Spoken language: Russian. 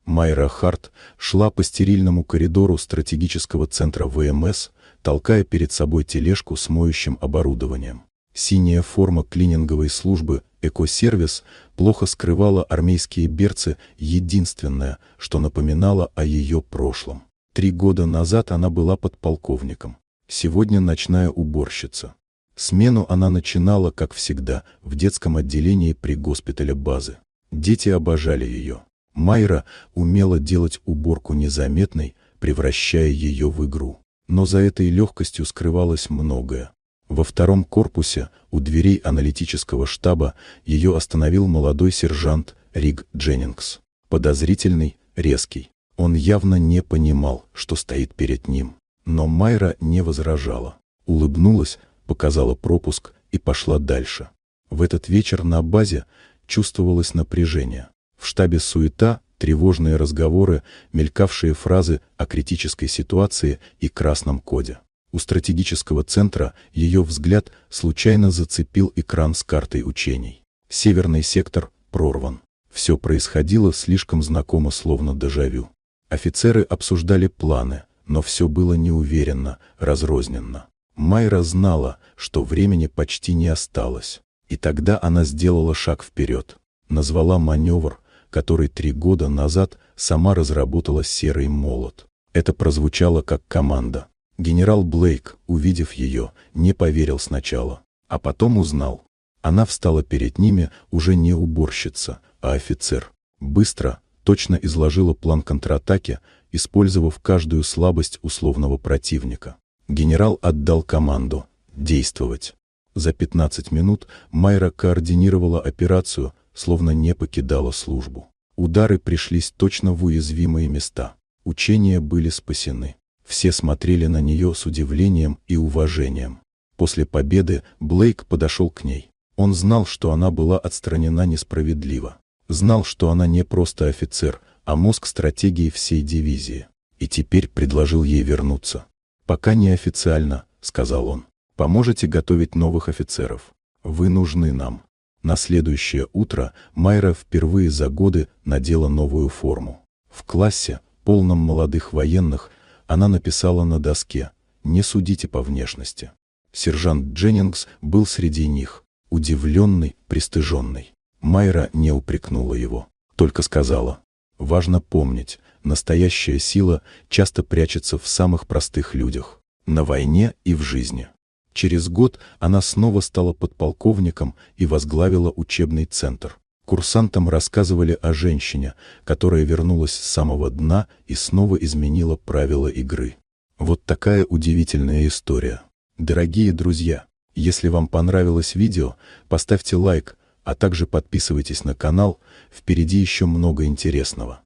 Майра Харт шла по стерильному коридору стратегического центра ВМС, толкая перед собой тележку с моющим оборудованием. Синяя форма клининговой службы «Экосервис» плохо скрывала армейские берцы, единственное, что напоминало о ее прошлом. 3 года назад она была подполковником. Сегодня ночная уборщица. Смену она начинала, как всегда, в детском отделении при госпитале базы. Дети обожали ее. Майра умела делать уборку незаметной, превращая ее в игру. Но за этой легкостью скрывалось многое. Во 2-м корпусе, у дверей аналитического штаба, ее остановил молодой сержант Риг Дженнингс. Подозрительный, резкий. Он явно не понимал, что стоит перед ним. Но Майра не возражала. Улыбнулась, показала пропуск и пошла дальше. В этот вечер на базе чувствовалось напряжение. В штабе суета, тревожные разговоры, мелькавшие фразы о критической ситуации и красном коде. У стратегического центра ее взгляд случайно зацепил экран с картой учений. Северный сектор прорван. Все происходило слишком знакомо, словно дежавю. Офицеры обсуждали планы, но все было неуверенно, разрозненно. Майра знала, что времени почти не осталось. И тогда она сделала шаг вперед. Назвала маневр, который 3 года назад сама разработала «Серый молот». Это прозвучало как команда. Генерал Блейк, увидев ее, не поверил сначала, а потом узнал. Она встала перед ними уже не уборщица, а офицер. Быстро, точно изложила план контратаки, использовав каждую слабость условного противника. Генерал отдал команду «действовать». За 15 минут Майра координировала операцию, словно не покидала службу. Удары пришлись точно в уязвимые места. Учения были спасены. Все смотрели на нее с удивлением и уважением. После победы Блейк подошел к ней. Он знал, что она была отстранена несправедливо. Знал, что она не просто офицер, а мозг стратегии всей дивизии. И теперь предложил ей вернуться. «Пока неофициально», — сказал он. «Поможете готовить новых офицеров. Вы нужны нам». На следующее утро Майра впервые за годы надела новую форму. В классе, полном молодых военных, она написала на доске «Не судите по внешности». Сержант Дженнингс был среди них, удивленный, пристыженный. Майра не упрекнула его, только сказала: «Важно помнить, настоящая сила часто прячется в самых простых людях, на войне и в жизни». Через год она снова стала подполковником и возглавила учебный центр. Курсантам рассказывали о женщине, которая вернулась с самого дна и снова изменила правила игры. Вот такая удивительная история. Дорогие друзья, если вам понравилось видео, поставьте лайк, а также подписывайтесь на канал, впереди еще много интересного.